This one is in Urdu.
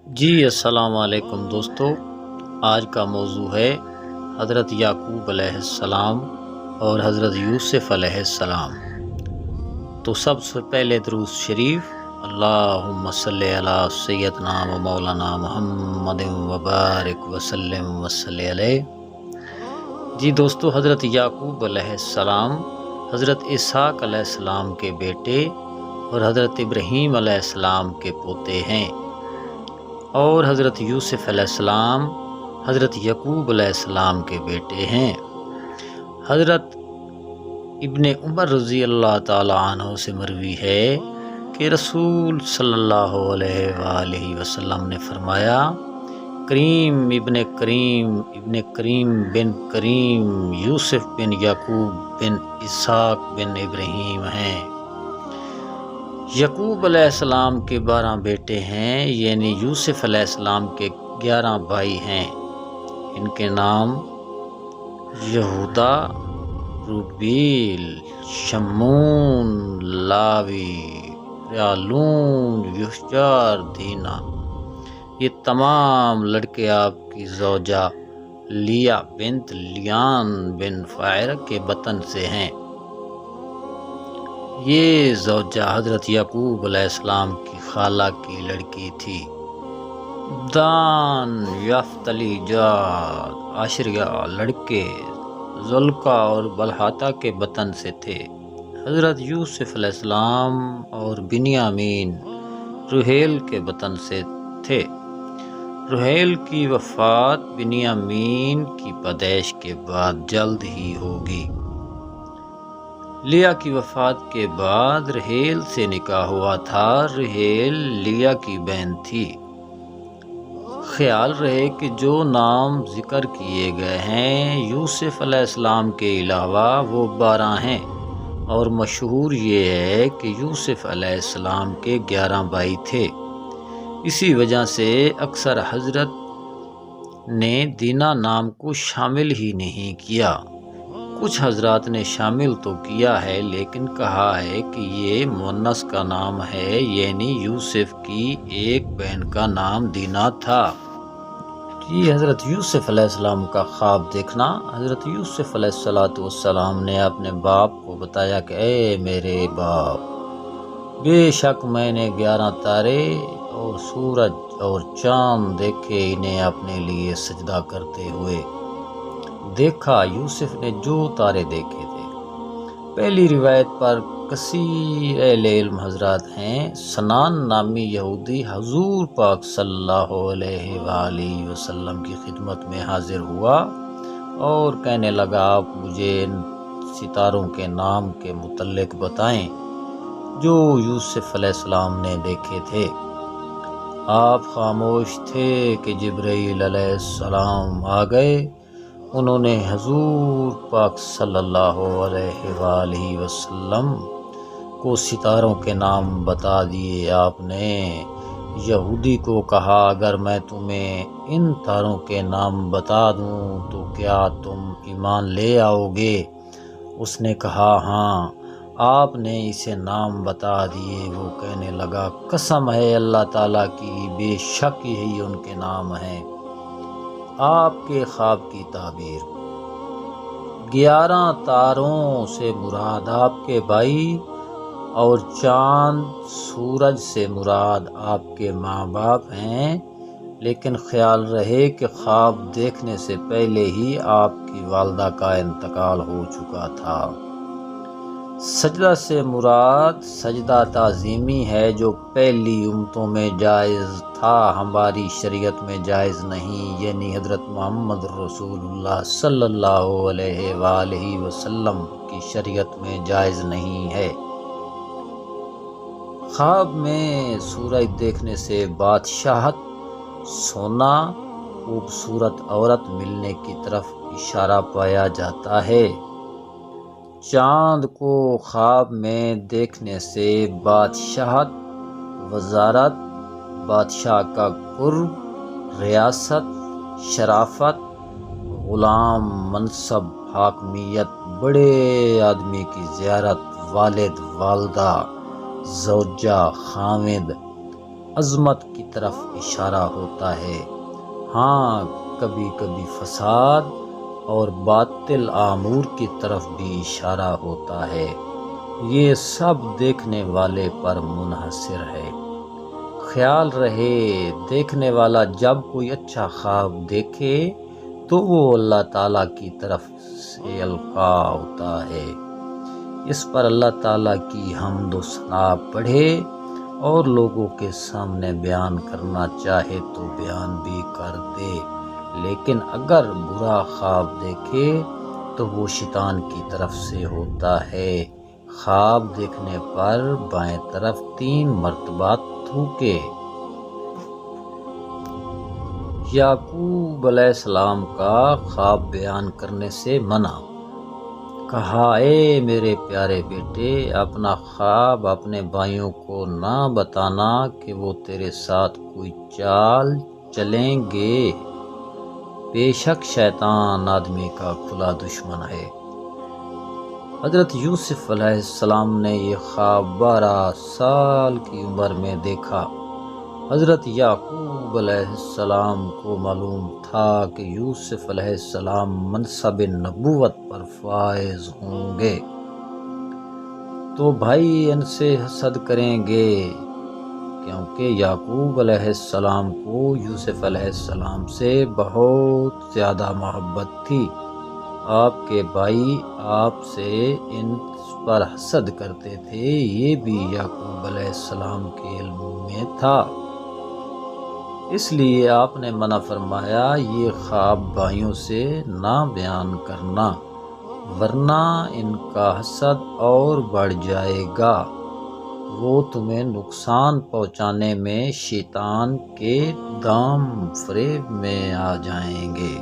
جی السلام علیکم دوستو، آج کا موضوع ہے حضرت یعقوب علیہ السلام اور حضرت یوسف علیہ السلام۔ تو سب سے پہلے درود شریف، اللہم صلی علی سیدنا و مولانا محمد وبارک وسلم وصلی علیہ۔ جی دوستو، حضرت یعقوب علیہ السلام حضرت اسحاق علیہ السلام کے بیٹے اور حضرت ابراہیم علیہ السلام کے پوتے ہیں، اور حضرت یوسف علیہ السلام حضرت یعقوب علیہ السلام کے بیٹے ہیں۔ حضرت ابن عمر رضی اللہ تعالی عنہ سے مروی ہے کہ رسول صلی اللہ علیہ وآلہ وسلم نے فرمایا، کریم ابن کریم بن کریم یوسف بن یعقوب بن اسحاق بن ابراہیم ہیں۔ یعقوب علیہ السلام کے 12 بیٹے ہیں، یعنی یوسف علیہ السلام کے 11 بھائی ہیں۔ ان کے نام یہودا، روبیل، شمون، لاوی، ریالون، یوشار، دینا۔ یہ تمام لڑکے آپ کی زوجہ لیا بنت لیان بن فائر کے بطن سے ہیں۔ یہ زوجہ حضرت یعقوب علیہ السلام کی خالہ کی لڑکی تھی۔ دان، یفتلی، جاد، عشریہ لڑکے زلقا اور بلحاتا کے بطن سے تھے۔ حضرت یوسف علیہ السلام اور بنیامین رحیل کے بطن سے تھے۔ رحیل کی وفات بنیامین کی پیدائش کے بعد جلد ہی ہوگی۔ لیا کی وفات کے بعد رحیل سے نکاح ہوا تھا۔ رحیل لیا کی بہن تھی۔ خیال رہے کہ جو نام ذکر کیے گئے ہیں یوسف علیہ السلام کے علاوہ وہ 12 ہیں، اور مشہور یہ ہے کہ یوسف علیہ السلام کے 11 بھائی تھے۔ اسی وجہ سے اکثر حضرت نے دینا نام کو شامل ہی نہیں کیا۔ کچھ حضرات نے شامل تو کیا ہے، لیکن کہا ہے کہ یہ مؤنث کا نام ہے، یعنی یوسف کی ایک بہن کا نام دینا تھا۔ یہ حضرت یوسف علیہ السلام کا خواب دیکھنا۔ حضرت یوسف علیہ السلام نے اپنے باپ کو بتایا کہ اے میرے باپ، بے شک میں نے 11 تارے اور سورج اور چاند دیکھے، انہیں اپنے لیے سجدہ کرتے ہوئے دیکھا۔ یوسف نے جو تارے دیکھے تھے، پہلی روایت پر کثیر اہل علم حضرات ہیں۔ سنان نامی یہودی حضور پاک صلی اللہ علیہ وآلہ وسلم کی خدمت میں حاضر ہوا اور کہنے لگا، آپ مجھے ان ستاروں کے نام کے متعلق بتائیں جو یوسف علیہ السلام نے دیکھے تھے۔ آپ خاموش تھے کہ جبرائیل علیہ السلام آ گئے۔ انہوں نے حضور پاک صلی اللہ علیہ وآلہ وسلم کو ستاروں کے نام بتا دیے۔ آپ نے یہودی کو کہا، اگر میں تمہیں ان تاروں کے نام بتا دوں تو کیا تم ایمان لے آؤ گے؟ اس نے کہا، ہاں۔ آپ نے اسے نام بتا دیے۔ وہ کہنے لگا، قسم ہے اللہ تعالیٰ کی، بے شک یہی ان کے نام ہیں۔ آپ کے خواب کی تعبیر۔ 11 تاروں سے مراد آپ کے بھائی، اور چاند سورج سے مراد آپ کے ماں باپ ہیں، لیکن خیال رہے کہ خواب دیکھنے سے پہلے ہی آپ کی والدہ کا انتقال ہو چکا تھا۔ سجدہ سے مراد سجدہ تعظیمی ہے، جو پہلی امتوں میں جائز تھا، ہماری شریعت میں جائز نہیں، یعنی حضرت محمد رسول اللہ صلی اللہ علیہ وآلہ وسلم کی شریعت میں جائز نہیں ہے۔ خواب میں سورج دیکھنے سے بادشاہت، سونا، خوبصورت عورت ملنے کی طرف اشارہ پایا جاتا ہے۔ چاند کو خواب میں دیکھنے سے بادشاہت، وزارت، بادشاہ کا قرب، ریاست، شرافت، غلام، منصب، حاکمیت، بڑے آدمی کی زیارت، والد، والدہ، زوجہ، خامد، عظمت کی طرف اشارہ ہوتا ہے۔ ہاں، کبھی کبھی فساد اور باطل امور کی طرف بھی اشارہ ہوتا ہے۔ یہ سب دیکھنے والے پر منحصر ہے۔ خیال رہے، دیکھنے والا جب کوئی اچھا خواب دیکھے تو وہ اللہ تعالیٰ کی طرف سے القاء ہوتا ہے۔ اس پر اللہ تعالیٰ کی حمد و ثنا پڑھے اور لوگوں کے سامنے بیان کرنا چاہے تو بیان بھی کر دے، لیکن اگر برا خواب دیکھے تو وہ شیطان کی طرف سے ہوتا ہے۔ خواب دیکھنے پر بائیں طرف 3 مرتبہ تھوکے۔ یعقوب علیہ السلام کا خواب بیان کرنے سے منع۔ کہا، اے میرے پیارے بیٹے، اپنا خواب اپنے بھائیوں کو نہ بتانا کہ وہ تیرے ساتھ کوئی چال چلیں گے۔ بے شک شیطان آدمی کا کھلا دشمن ہے۔ حضرت یوسف علیہ السلام نے یہ خواب 12 سال کی عمر میں دیکھا۔ حضرت یعقوب علیہ السلام کو معلوم تھا کہ یوسف علیہ السلام منصب نبوت پر فائز ہوں گے، تو بھائی ان سے حسد کریں گے، کیونکہ یعقوب علیہ السلام کو یوسف علیہ السلام سے بہت زیادہ محبت تھی۔ آپ کے بھائی آپ سے ان پر حسد کرتے تھے، یہ بھی یعقوب علیہ السلام کے علم میں تھا، اس لیے آپ نے منع فرمایا یہ خواب بھائیوں سے نہ بیان کرنا، ورنہ ان کا حسد اور بڑھ جائے گا، وہ تمہیں نقصان پہنچانے میں شیطان کے دام فریب میں آ جائیں گے۔